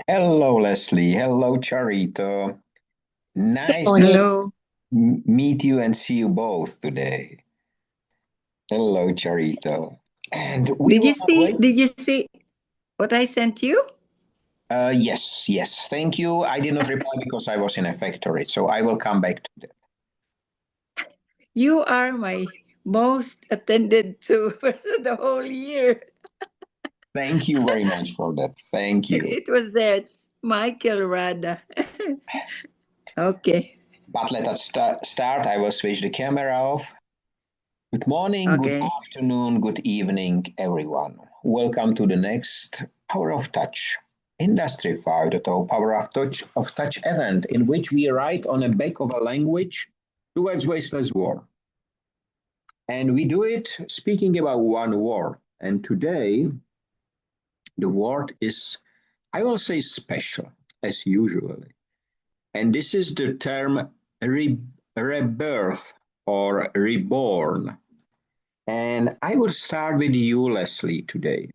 Hello, Leslie. Hello, Charito. Nice to Morning. Hello. meet you and see you both today. Hello, Charito. And we Did will you not see wait. did you see what I sent you? Yes, yes. Thank you. I did not reply because I was in a factory, so I will come back to that. You are my most attended to for the whole year. Thank you very much for that. Thank you. It was there. It's Michael Rada. Okay. But let us start. I will switch the camera off. Good morning, good Okay. afternoon, good evening, everyone. Welcome to the next Power of Touch Industry 5.0 Power of Touch event in which we write on the back of a language towards wasteless war. And we do it speaking about one word. And today, the word is, I will say, special, as usually. And this is the term rebirth or reborn. And I will start with you, Leslie, today.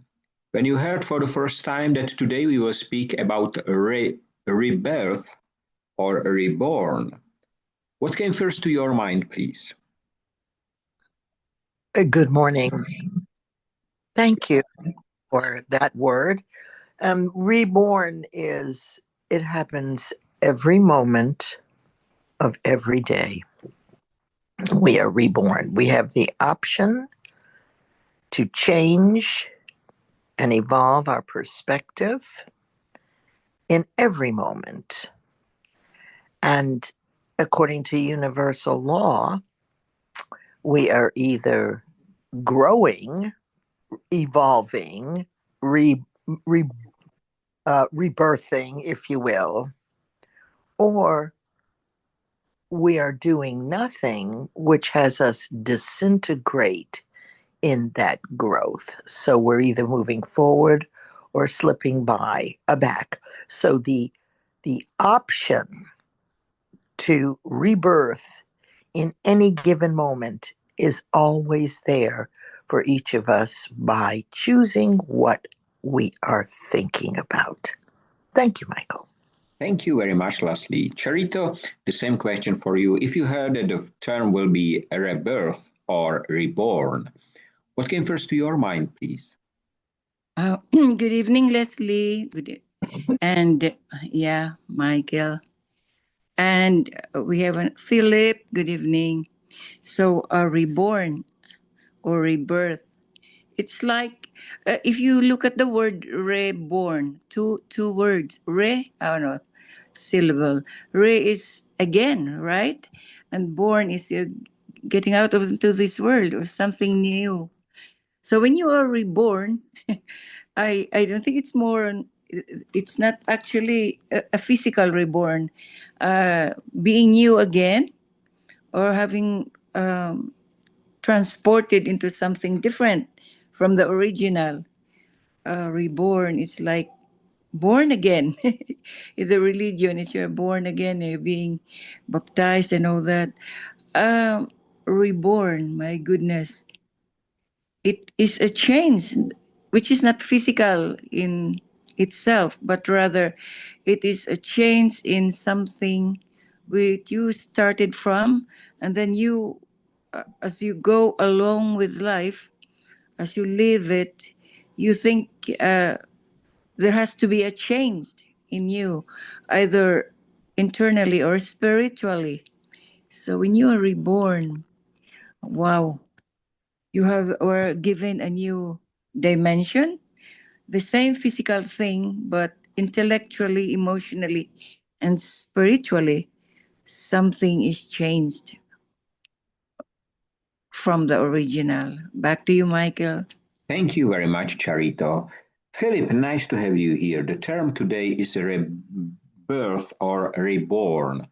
When you heard for the first time that today we will speak about rebirth or reborn, what came first to your mind, please? Good morning. Thank you for that word. Reborn it happens every moment of every day. We are reborn. We have the option to change and evolve our perspective in every moment. And according to universal law, we are either growing, evolving, re, re, rebirthing, if you will, or we are doing nothing, which has us disintegrate in that growth. So we're either moving forward or slipping back. So the option to rebirth in any given moment is always there for each of us by choosing what we are thinking about. Thank you, Michael. Thank you very much, Leslie. Charito, the same question for you. If you heard that the term will be a rebirth or reborn, what came first to your mind, please? Good evening, Leslie. And yeah, Michael. And we have Philip. Good evening. So, reborn or rebirth. It's like if you look at the word reborn, two words. I don't know, syllable. Re is again, right? And born is getting out of into this world or something new. So when you are reborn, I don't think it's it's not actually a physical reborn, being new again or having transported into something different from the original. Reborn is like born again. It's a religion. It's you're born again. You're being baptized and all that. Reborn. My goodness, it is a change, which is not physical in itself, but rather, it is a change in something which you started from, and then you, as you go along with life, as you live it, you think there has to be a change in you, either internally or spiritually. So when you are reborn, wow, you have or given a new dimension, the same physical thing, but intellectually, emotionally, and spiritually, something is changed from the original. Back to you, Michael. Thank you very much, Charito. Philip, nice to have you here. The term today is a rebirth or reborn.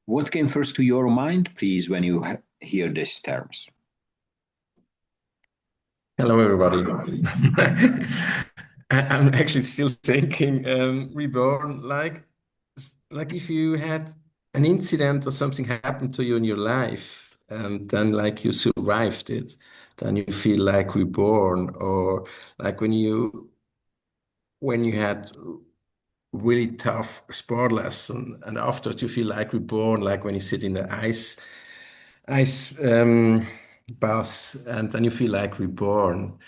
What came first to your mind, please, when you hear these terms? Hello, everybody. I'm actually still thinking reborn, like if you had an incident or something happened to you in your life, and then like you survived it, then you feel like reborn, or like when you had really tough sport lesson, and afterwards you feel like reborn, like when you sit in the ice bath, and then you feel like reborn.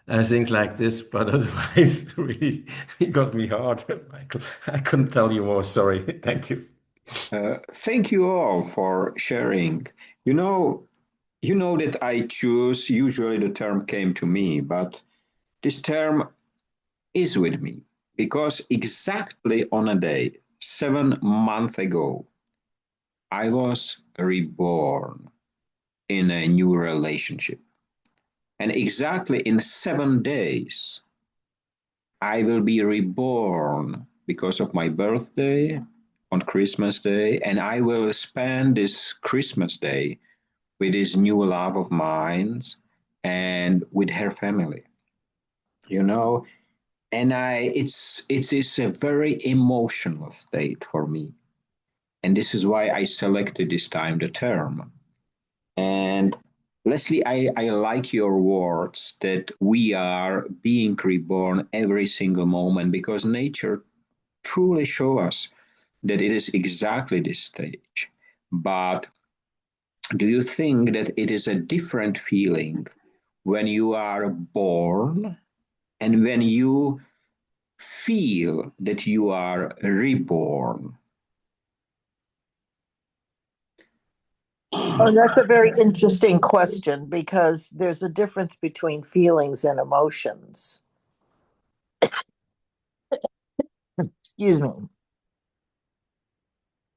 Things like this, but otherwise, really, it got me hard, Michael. I couldn't tell you more. Sorry. Thank you. Thank you all for sharing. You know, you know that I choose, usually the term came to me, but this term is with me because exactly on a day, 7 months ago, I was reborn in a new relationship. And exactly in 7 days, I will be reborn because of my birthday on Christmas Day. And I will spend this Christmas Day with this new love of mine and with her family. You know, and it is a very emotional state for me. And this is why I selected this time the term. And Leslie, I like your words that we are being reborn every single moment because nature truly shows us that it is exactly this stage. But do you think that it is a different feeling when you are born and when you feel that you are reborn? Oh, that's a very interesting question because there's a difference between feelings and emotions. Excuse me.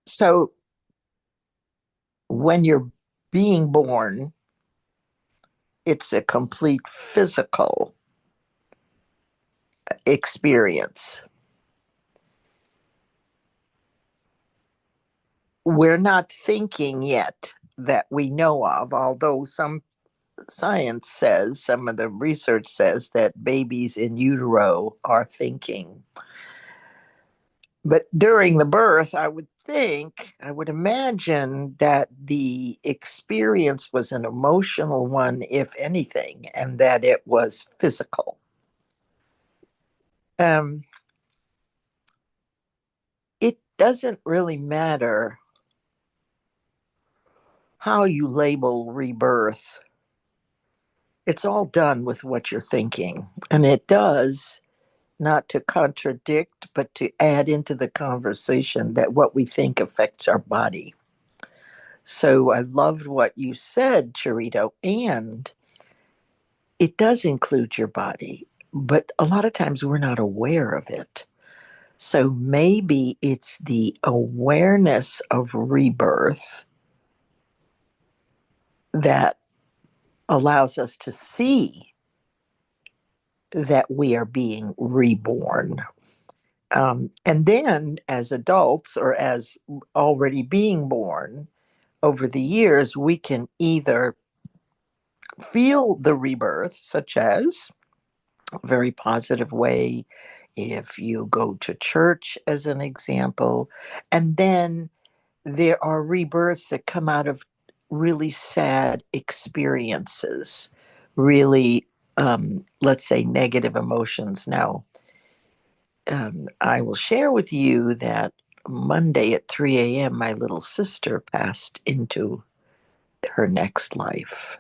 So when you're being born, it's a complete physical experience. We're not thinking yet that we know of, although some science says, some of the research says that babies in utero are thinking. But during the birth, I would think, I would imagine that the experience was an emotional one, if anything, and that it was physical. Um, it doesn't really matter how you label rebirth. It's all done with what you're thinking. And it does, not to contradict, but to add into the conversation that what we think affects our body. So I loved what you said, Charito, and it does include your body, but a lot of times we're not aware of it. So maybe it's the awareness of rebirth that allows us to see that we are being reborn. And then, as adults or as already being born, over the years, we can either feel the rebirth, such as a very positive way, if you go to church, as an example, and then there are rebirths that come out of really sad experiences, really, let's say, negative emotions. Now, I will share with you that Monday at 3 a.m., my little sister passed into her next life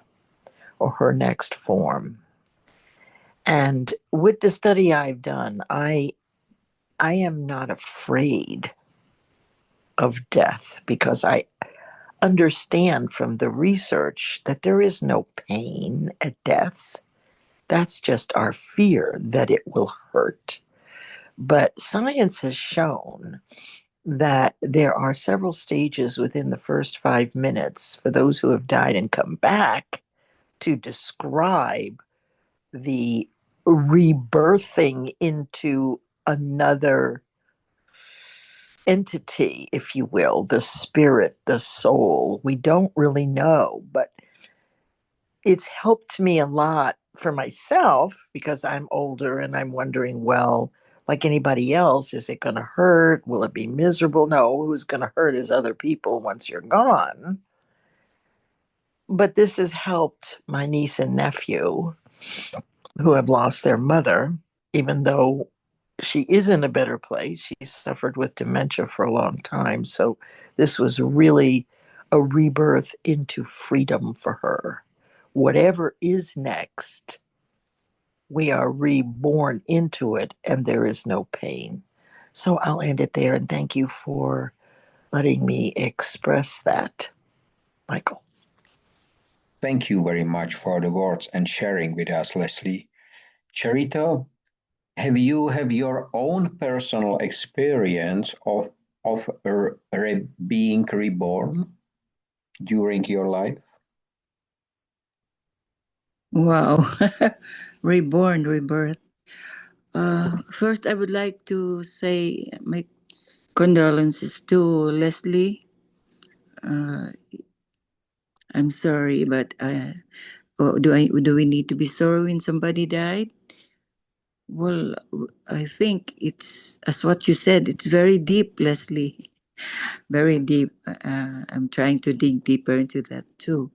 or her next form. And with the study I've done, I am not afraid of death because I understand from the research that there is no pain at death. That's just our fear that it will hurt. But science has shown that there are several stages within the first 5 minutes for those who have died and come back to describe the rebirthing into another entity, if you will, the spirit, the soul. We don't really know, but it's helped me a lot for myself because I'm older and I'm wondering, well, like anybody else, is it going to hurt? Will it be miserable? No, who's going to hurt is other people once you're gone. But this has helped my niece and nephew who have lost their mother, even though she is in a better place. She suffered with dementia for a long time. So this was really a rebirth into freedom for her. Whatever is next, we are reborn into it and there is no pain. So I'll end it there and thank you for letting me express that, Michael. Thank you very much for the words and sharing with us, Leslie. Charito, have you have your own personal experience of being reborn during your life? Wow. Reborn, rebirth. First, I would like to say my condolences to Leslie. I'm sorry, but do we need to be sorry when somebody died? Well, I think it's as what you said. It's very deep, Leslie. Very deep. I'm trying to dig deeper into that too.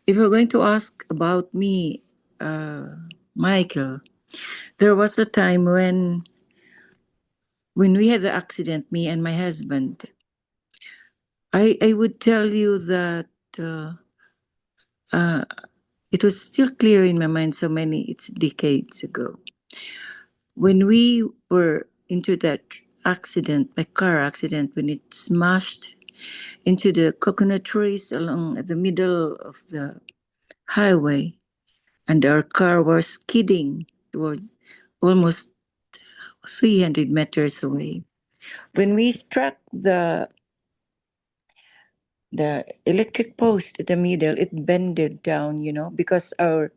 If you're going to ask about me, Michael, there was a time when we had the accident, me and my husband. I would tell you that uh, it was still clear in my mind. It's decades ago when we were into that accident, my car accident, when it smashed into the coconut trees along the middle of the highway, and our car was skidding towards almost 300 meters away. When we struck the electric post in the middle, it bended down, because our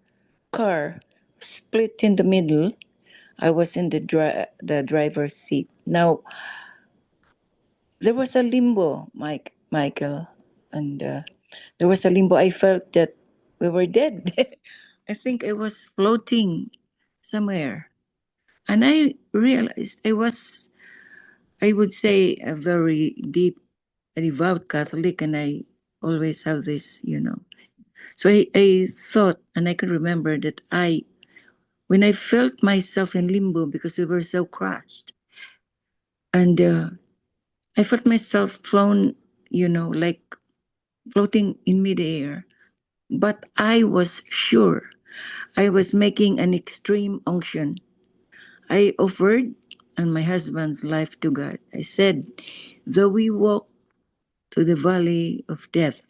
car split in the middle. I was in the driver's seat. Now, there was a limbo, Michael, and there was a limbo. I felt that we were dead. I think I was floating somewhere. And I realized I would say, a very deep, devout Catholic, and I always have this. So I thought, and I can remember that when I felt myself in limbo because we were so crushed, and I felt myself flown, like floating in midair. But I was sure I was making an extreme unction. I offered and my husband's life to God. I said, though we walk to the valley of death,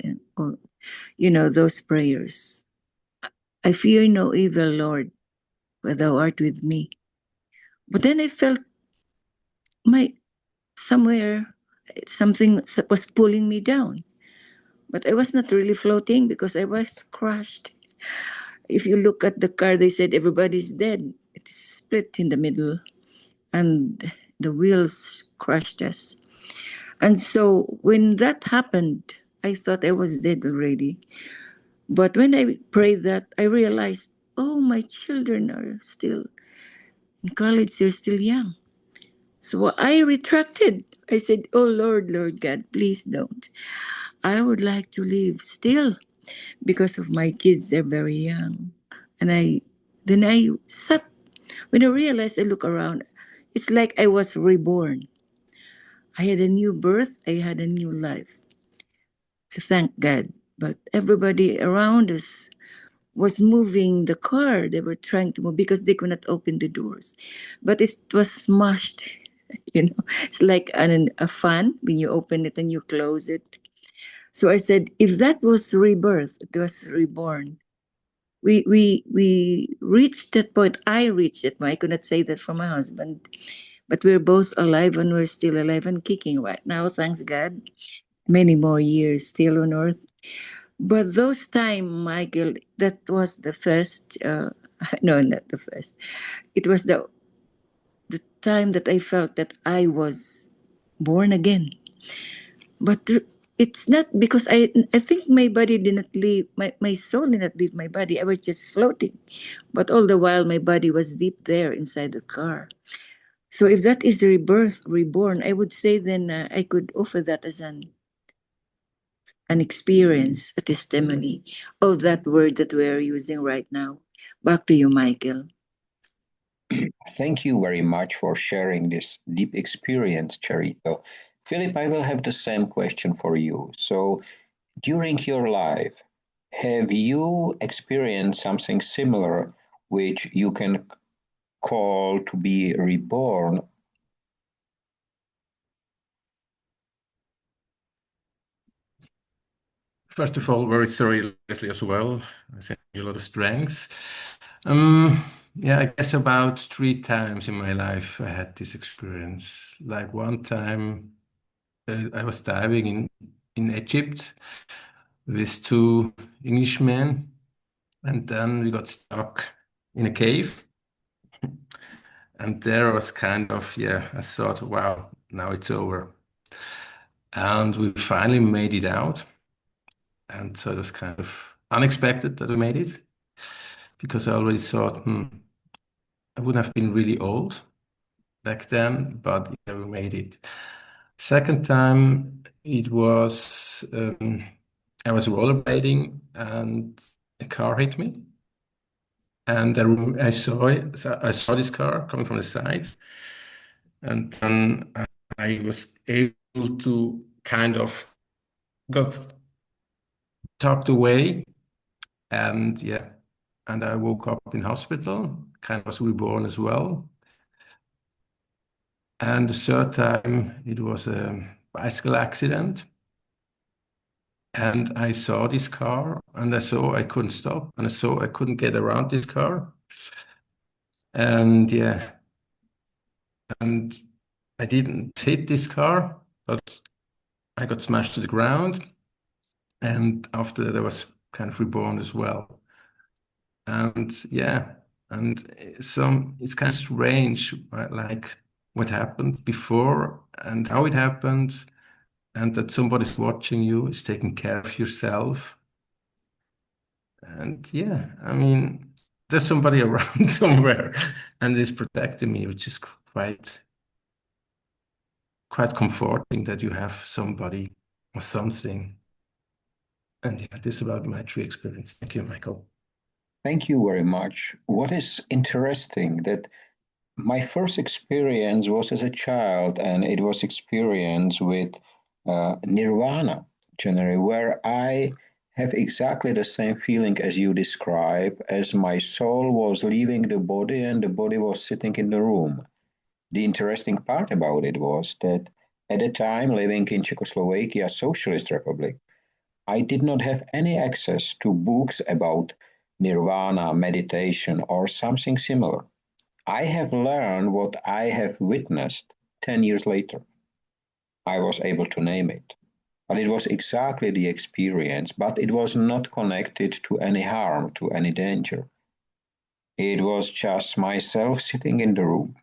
those prayers, I fear no evil, Lord, for thou art with me. But then I felt my somewhere something was pulling me down. But I was not really floating because I was crushed. If you look at the car, they said everybody's dead. It is split in the middle, and the wheels crushed us. And so when that happened, I thought I was dead already. But when I prayed that, I realized, oh, my children are still in college, they're still young. So I retracted. I said, oh, Lord God, please don't. I would like to live still because of my kids, they're very young. And then I sat, when I realized, I look around, it's like I was reborn. I had a new birth, I had a new life. I thank God. But everybody around us was moving the car. They were trying to move because they could not open the doors. But it was smashed. It's like a fan when you open it and you close it. So I said, if that was rebirth, it was reborn. We reached that point. I reached it. I could not say that for my husband, but we're both alive and we're still alive and kicking right now. Thanks God. Many more years still on earth. But those time, Michael, that was the first. No, not the first. It was the time that I felt that I was born again. But it's not because I think my body did not leave, my soul did not leave my body. I was just floating. But all the while, my body was deep there inside the car. So if that is rebirth, reborn, I would say then I could offer that as an experience, a testimony of that word that we're using right now. Back to you, Michael. Thank you very much for sharing this deep experience, Charito. Philip, I will have the same question for you. So, during your life, have you experienced something similar which you can call to be reborn? First of all, very sorry, Leslie, as well. I send you a lot of strength. Yeah, I guess about 3 times in my life I had this experience. Like one time, I was diving in Egypt with 2 Englishmen, and then we got stuck in a cave. And there was kind of, yeah, I thought, wow, now it's over. And we finally made it out. And so it was kind of unexpected that we made it because I already thought, I would have been really old back then, but yeah, we made it. Second time, it was I was rollerblading and a car hit me, and I saw it. So I saw this car coming from the side, and then I was able to kind of got tucked away, and yeah, and I woke up in hospital, kind of was reborn as well. And the third time, it was a bicycle accident. And I saw this car and I saw I couldn't stop and I saw I couldn't get around this car. And yeah, and I didn't hit this car, but I got smashed to the ground. And after that, I was kind of reborn as well. And yeah, and it's kind of strange, right, like what happened before and how it happened, and that somebody's watching you, is taking care of yourself. And yeah, I mean, there's somebody around somewhere and is protecting me, which is quite comforting that you have somebody or something. And yeah, this is about my true experience. Thank you, Michael. Thank you very much. What is interesting that my first experience was as a child, and it was experience with nirvana, generally, where I have exactly the same feeling as you describe, as my soul was leaving the body and the body was sitting in the room. The interesting part about it was that at the time, living in Czechoslovakia, Socialist Republic, I did not have any access to books about nirvana, meditation, or something similar. I have learned what I have witnessed 10 years later. I was able to name it. But it was exactly the experience, but it was not connected to any harm, to any danger. It was just myself sitting in the room.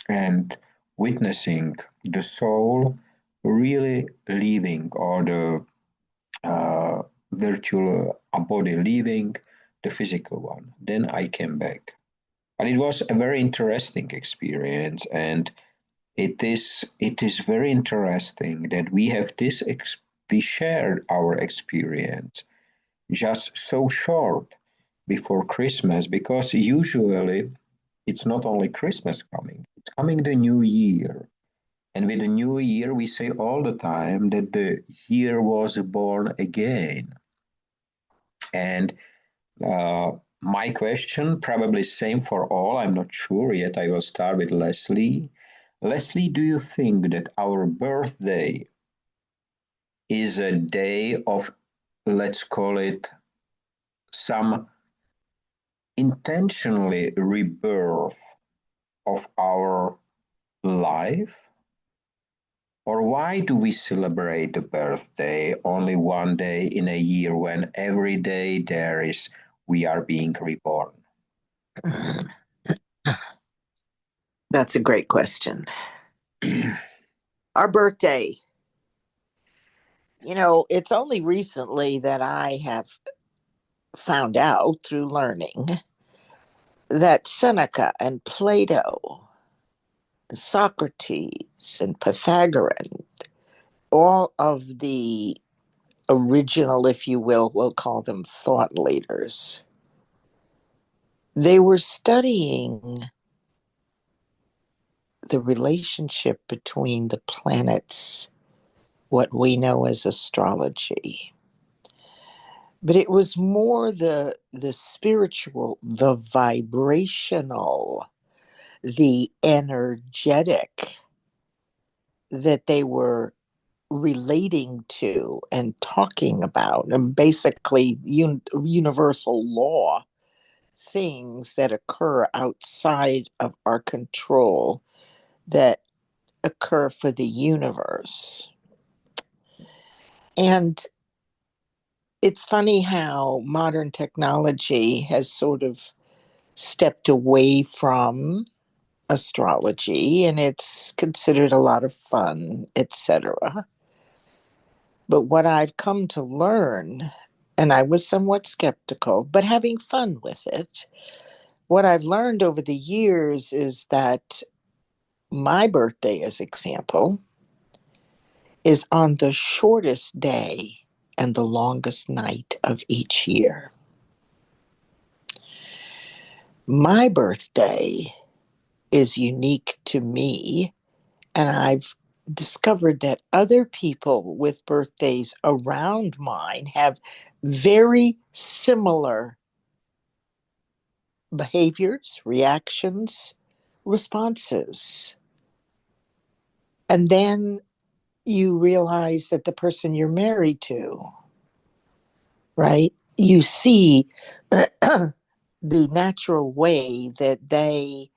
And witnessing the soul really leaving, or the virtual body leaving the physical one. Then I came back. But it was a very interesting experience, and it is very interesting that we have we shared our experience just so short before Christmas, because usually it's not only Christmas coming, it's coming the new year. And with the new year, we say all the time that the year was born again. And my question, probably same for all, I'm not sure yet. I will start with Leslie. Leslie, do you think that our birthday is a day of, let's call it, some intentionally rebirth of our life? Or why do we celebrate the birthday only one day in a year when every day we are being reborn? That's a great question. Our birthday, it's only recently that I have found out through learning that Seneca and Plato, and Socrates and Pythagoras, all of the original, if you will, we'll call them thought leaders. They were studying the relationship between the planets, what we know as astrology. But it was more the spiritual, the vibrational, the energetic that they were relating to and talking about, and basically universal law things that occur outside of our control that occur for the universe. And it's funny how modern technology has sort of stepped away from astrology, and it's considered a lot of fun, etc. But what I've come to learn, and I was somewhat skeptical, but having fun with it, what I've learned over the years is that my birthday, as example, is on the shortest day and the longest night of each year. My birthday is unique to me, and I've discovered that other people with birthdays around mine have very similar behaviors, reactions, responses. And then you realize that the person you're married to, right? You see the natural way that they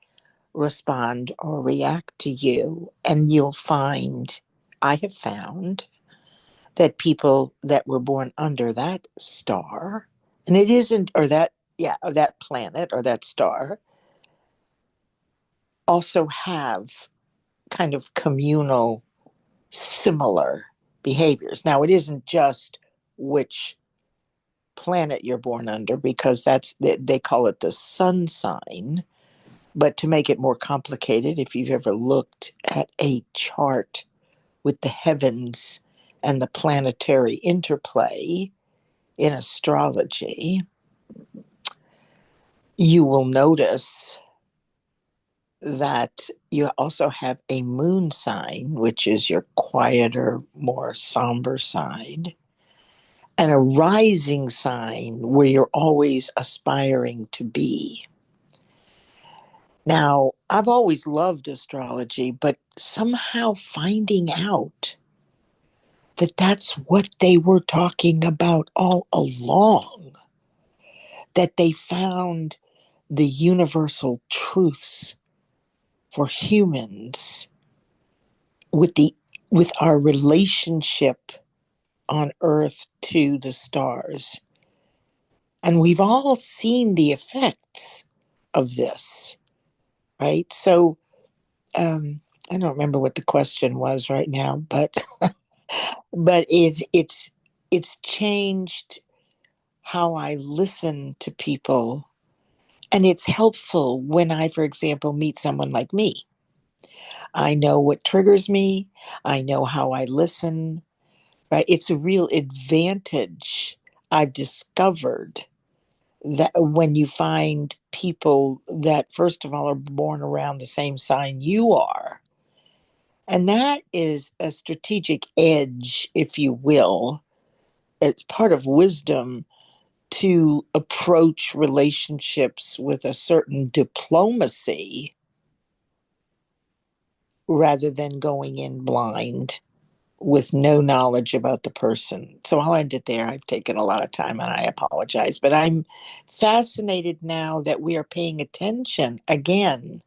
respond or react to you. And you'll find, I have found, that people that were born under that star, and it isn't, or that, yeah, or that planet or that star, also have kind of communal, similar behaviors. Now, it isn't just which planet you're born under, because they call it the sun sign. But to make it more complicated, if you've ever looked at a chart with the heavens and the planetary interplay in astrology, you will notice that you also have a moon sign, which is your quieter, more somber side, and a rising sign where you're always aspiring to be. Now, I've always loved astrology, but somehow finding out that that's what they were talking about all along, that they found the universal truths for humans with our relationship on Earth to the stars. And we've all seen the effects of this, right? So I don't remember what the question was right now, but but it's changed how I listen to people. And it's helpful when I, for example, meet someone like me. I know what triggers me. I know how I listen, right? It's a real advantage I've discovered, that when you find people that, first of all, are born around the same sign you are. And that is a strategic edge, if you will. It's part of wisdom to approach relationships with a certain diplomacy rather than going in blind with no knowledge about the person. So I'll end it there. I've taken a lot of time and I apologize, but I'm fascinated now that we are paying attention again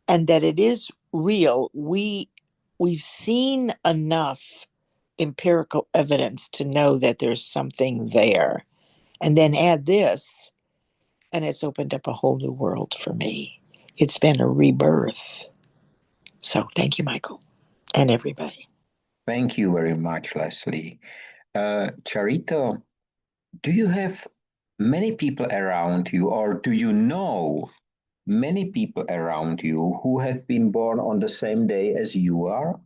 and that it is real. We've seen enough empirical evidence to know that there's something there. And then add this, and it's opened up a whole new world for me. It's been a rebirth. So thank you, Michael, and everybody. Thank you very much, Leslie. Charito, do you have many people around you, or do you know many people around you who have been born on the same day as you are?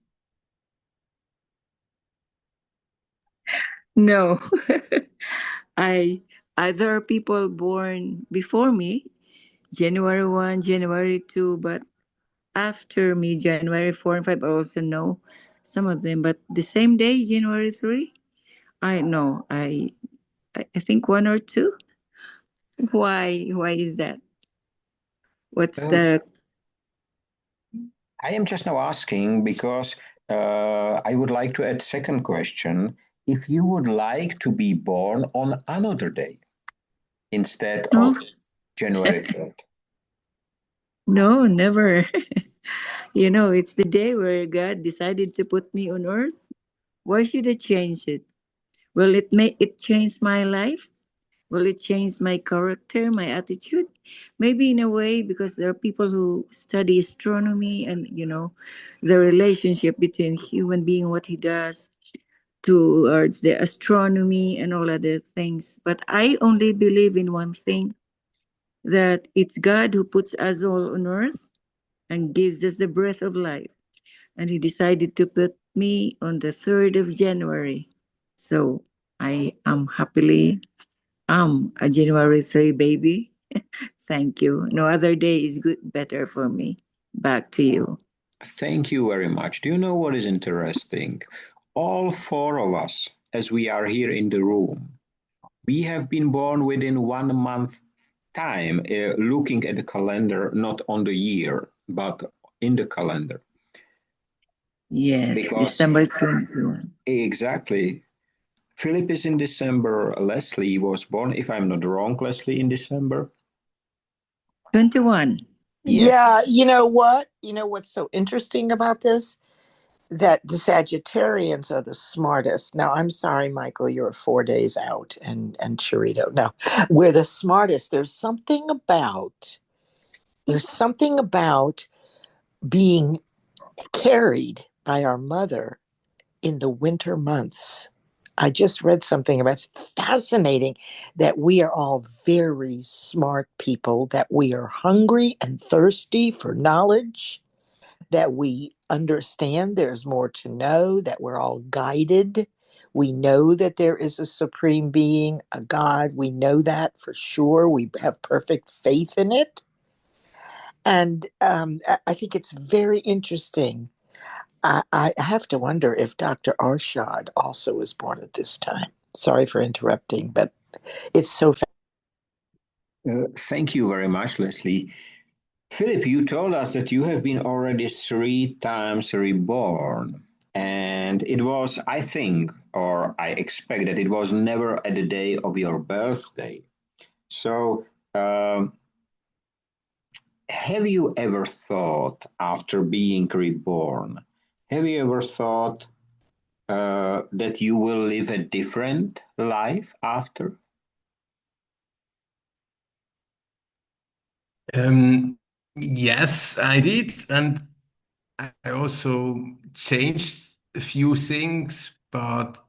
No. I There are people born before me, January 1, January 2, but after me, January 4 and 5, I also know some of them. But the same day, January 3, I know. I think one or two. Why is that? What's Um, the I am just now asking because I would like to add second question. If you would like to be born on another day instead no? of January 3rd. No, never. It's the day where God decided to put me on earth. Why should I change it? Will it change my life? Will it change my character, my attitude? Maybe in a way, because there are people who study astronomy and the relationship between human being, what he does towards the astronomy and all other things. But I only believe in one thing, that it's God who puts us all on earth and gives us the breath of life. And he decided to put me on the 3rd of January. So I am happily a January 3 baby. Thank you. No other day is good better for me. Back to you. Thank you very much. Do you know what is interesting? All four of us, as we are here in the room, we have been born within 1 month time, looking at the calendar, not on the year, but in the calendar. Yes, Because December 21. exactly, Philip is in December. Leslie was born, if I'm not wrong, Leslie, in December. 21. Yes. Yeah, you know what? You know what's so interesting about this? That the Sagittarians are the smartest. Now, I'm sorry, Michael, you're 4 days out, and Charito. No, we're the smartest. There's something about being carried by our mother in the winter months. I just read something about it's fascinating that we are all very smart people, that we are hungry and thirsty for knowledge, that we understand there's more to know, that we're all guided. We know that there is a supreme being, a God. We know that for sure. We have perfect faith in it. And I think it's very interesting. I have to wonder if Dr. Arshad also was born at this time. Sorry for interrupting, but it's so. Thank you very much, Leslie. Philip, you told us that you have been already 3 times reborn. And it was, I think, or I expect that it was never at the day of your birthday. So, have you ever thought, after being reborn, have you ever thought that you will live a different life after? Yes, I did, and I also changed a few things, but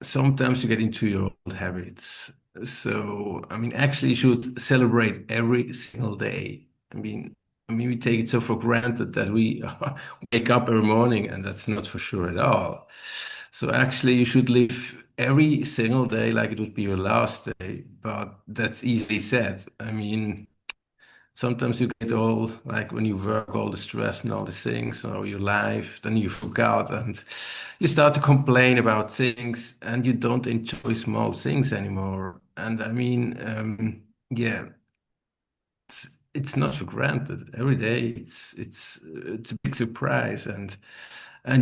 sometimes you get into your old habits. So, I mean, actually, you should celebrate every single day. I mean, we take it so for granted that we wake up every morning, and that's not for sure at all. So, actually, you should live every single day like it would be your last day. But that's easily said. I mean, sometimes you get all like when you work all the stress and all the things or your life, then you forgot and you start to complain about things and you don't enjoy small things anymore. And I mean, yeah, it's not for granted. Every day it's a big surprise, and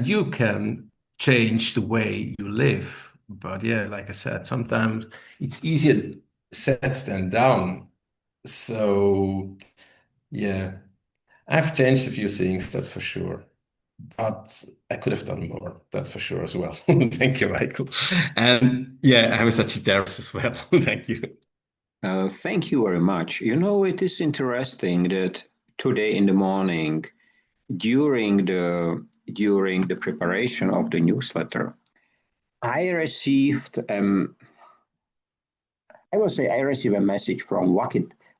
you can change the way you live. But yeah, like I said, sometimes it's easier said than done. So yeah, I've changed a few things, that's for sure. But I could have done more, that's for sure as well. Thank you, Michael. And yeah, I'm a Sagittarius as well. Thank you. Thank you very much. You know, it is interesting that today in the morning, during the preparation of the newsletter, I received I will say I received a message from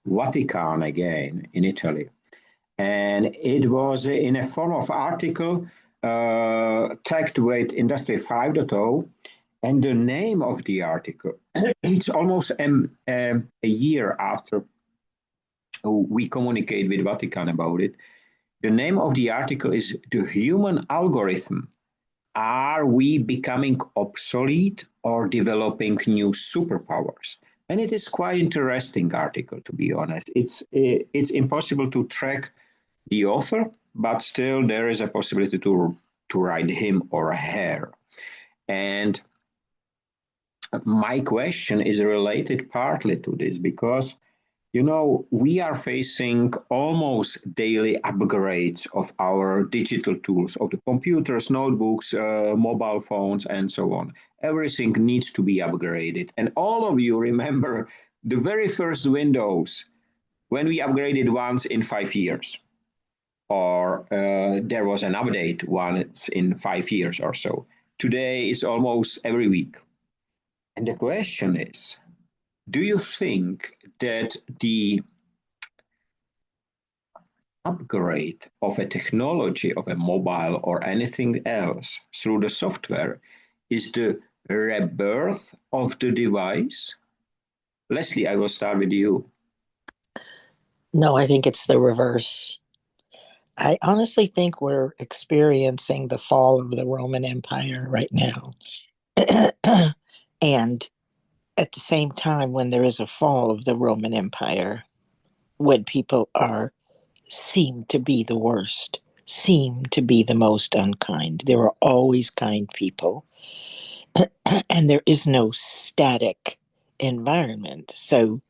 Vatican again in Italy, and it was in a form of article tagged with Industry 5.0, And the name of the article, it's almost a year after we communicate with Vatican about it. The name of the article is The Human Algorithm. Are we becoming obsolete or developing new superpowers? And it is quite interesting article, to be honest. It's impossible to track the author, but still there is a possibility to write him or her. And my question is related partly to this because we are facing almost daily upgrades of our digital tools, of the computers, notebooks, mobile phones, and so on. Everything needs to be upgraded. And all of you remember the very first Windows when we upgraded once in 5 years, or there was an update once in 5 years or so. Today is almost every week. And the question is, do you think that the upgrade of a technology, of a mobile or anything else through the software is the rebirth of the device? Leslie, I will start with you. No, I think it's the reverse. I honestly think we're experiencing the fall of the Roman Empire right now. And at the same time, when there is a fall of the Roman Empire, when people seem to be the worst, seem to be the most unkind, there are always kind people, and there is no static environment. So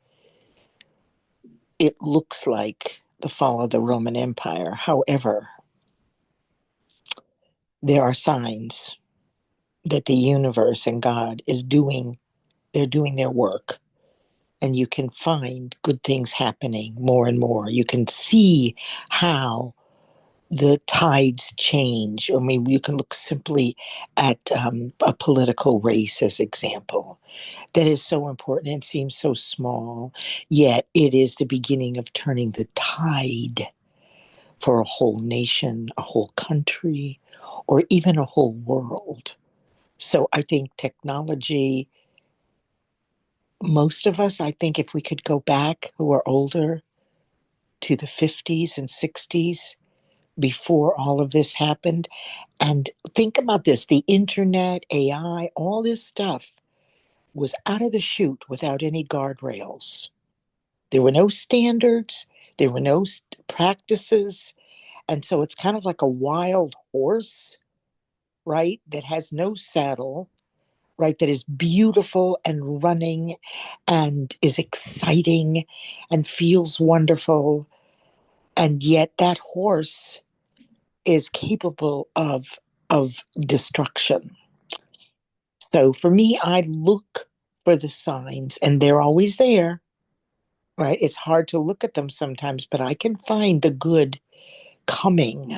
it looks like the fall of the Roman Empire. However, there are signs that the universe and God is doing, they're doing their work. And you can find good things happening more and more. You can see how the tides change. I mean, you can look simply at a political race as example. That is so important and seems so small, yet it is the beginning of turning the tide for a whole nation, a whole country, or even a whole world. So I think technology, most of us, I think if we could go back who are older to the 50s and 60s before all of this happened, and think about this, the internet, AI, all this stuff was out of the chute without any guardrails. There were no standards, there were no practices. And so it's kind of like a wild horse, right? That has no saddle, right? That is beautiful and running and is exciting and feels wonderful. And yet that horse is capable of destruction. So for me, I look for the signs and they're always there, right? It's hard to look at them sometimes, but I can find the good coming.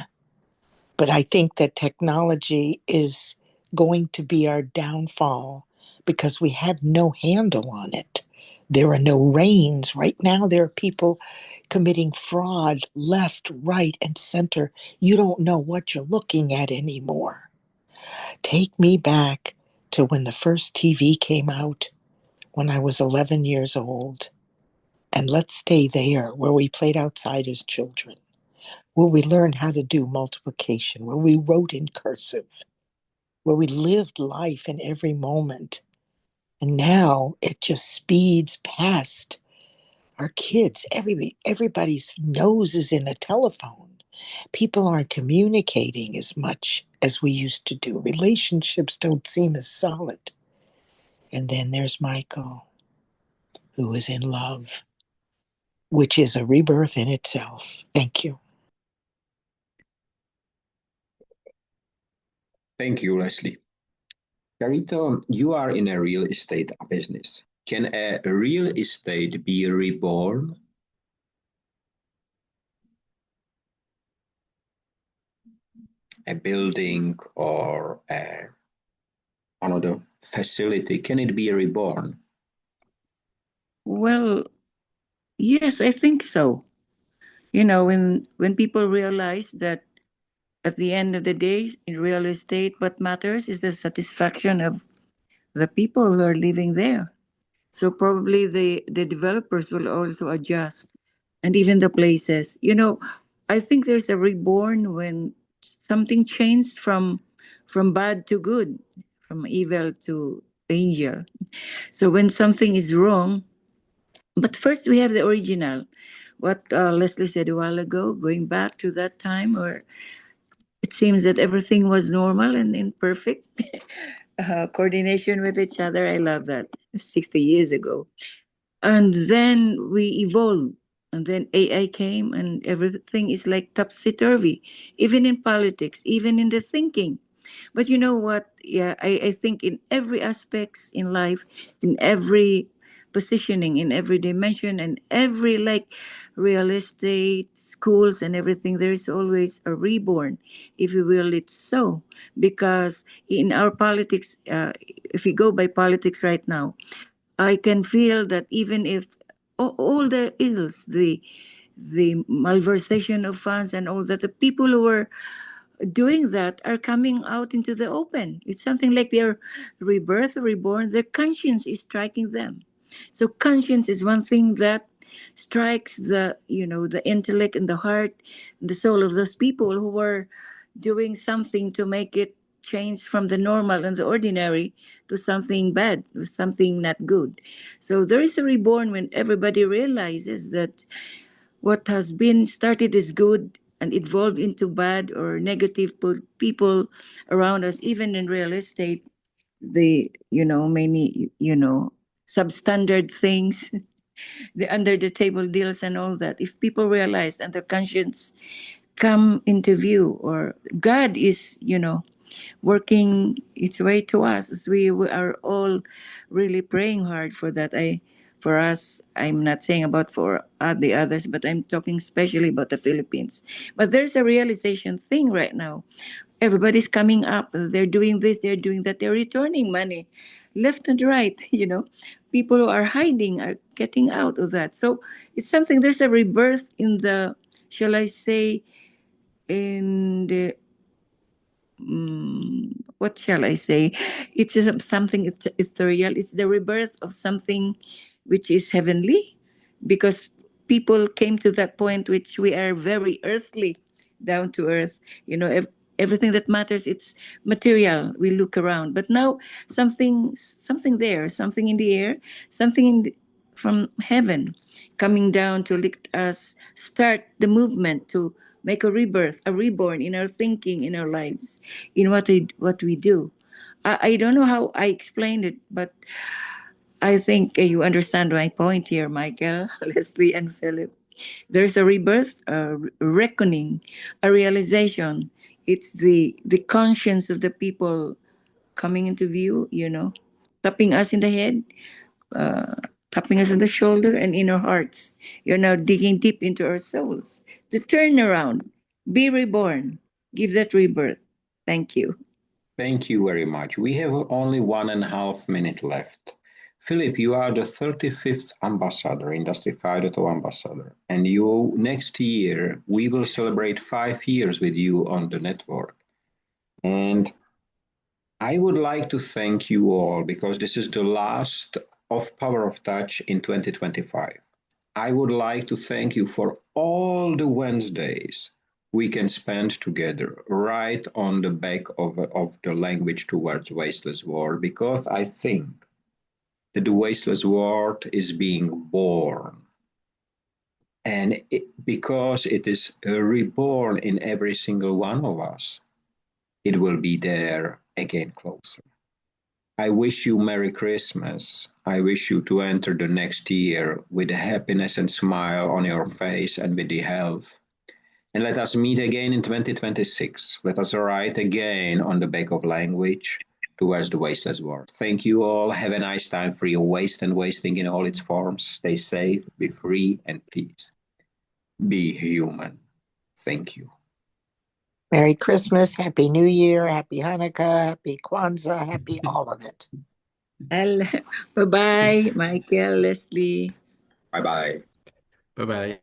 But I think that technology is going to be our downfall because we have no handle on it. There are no reins. Right now, there are people committing fraud left, right, and center. You don't know what you're looking at anymore. Take me back to when the first TV came out when I was 11 years old. And let's stay there where we played outside as children, where we learned how to do multiplication, where we wrote in cursive, where we lived life in every moment. And now it just speeds past our kids. Everybody's nose is in a telephone. People aren't communicating as much as we used to do. Relationships don't seem as solid. And then there's Michael, who is in love, which is a rebirth in itself. Thank you. Thank you, Leslie. Carito, you are in a real estate business. Can a real estate be reborn? A building or another facility, can it be reborn? Well, yes, I think so. When people realize that at the end of the day, in real estate, what matters is the satisfaction of the people who are living there. So probably the developers will also adjust, and even the places. I think there's a reborn when something changed from bad to good, from evil to angel. So when something is wrong, but first we have the original. What Leslie said a while ago, going back to that time where it seems that everything was normal and in perfect coordination with each other. I love that. 60 years ago. And then we evolved. And then AI came and everything is like topsy-turvy, even in politics, even in the thinking. But you know what? Yeah, I think in every aspects in life, in every positioning, in every dimension, and every like real estate, schools, and everything, there is always a reborn, if you will. It's so because in our politics, if you go by politics right now, I can feel that even if all the ills, the malversation of funds and all that, the people who are doing that are coming out into the open. It's something like they're rebirth, reborn. Their conscience is striking them. So conscience is one thing that strikes the intellect and the heart, and the soul of those people who are doing something to make it change from the normal and the ordinary to something bad, to something not good. So there is a reborn when everybody realizes that what has been started as good and evolved into bad or negative people around us, even in real estate, the many substandard things, the under the table deals and all that. If people realize and their conscience come into view, or God is working its way to us, as we are all really praying hard for that. For us, I'm not saying about for the others, but I'm talking especially about the Philippines. But there's a realization thing right now. Everybody's coming up. They're doing this, they're doing that, they're returning money left and right. People who are hiding are getting out of that. So it's something, there's a rebirth in the, shall I say, in the what shall I say? It's just something ethereal. It's the rebirth of something which is heavenly, because people came to that point which we are very earthly, down to earth. Everything that matters, it's material. We look around, but now something there, something in the air, something from heaven, coming down to let us start the movement to make a rebirth, a reborn in our thinking, in our lives, in what we do. I don't know how I explained it, but I think you understand my point here, Michael, Leslie, and Philip. There's a rebirth, a reckoning, a realization. It's the conscience of the people coming into view, tapping us in the head, uh, tapping us on the shoulder and in our hearts. You're now digging deep into our souls to turn around, be reborn, give that rebirth. Thank you. Thank you very much. We have only 1.5 minutes left. Philip, you are the 35th ambassador, Industry 5.0 ambassador, and you next year we will celebrate 5 years with you on the network. And I would like to thank you all because this is the last of Power of Touch in 2025. I would like to thank you for all the Wednesdays we can spend together right on the back of the language towards wasteless world, because I think that the wasteless world is being born. And because it is reborn in every single one of us, it will be there again closer. I wish you Merry Christmas. I wish you to enter the next year with the happiness and smile on your face and with the health. And let us meet again in 2026. Let us write again on the back of language towards the wasteless world. Thank you all. Have a nice time free of waste and wasting in all its forms. Stay safe, be free, and please be human. Thank you. Merry Christmas, Happy New Year, Happy Hanukkah, Happy Kwanzaa, happy all of it. Bye-bye, Michael, Leslie. Bye-bye. Bye bye.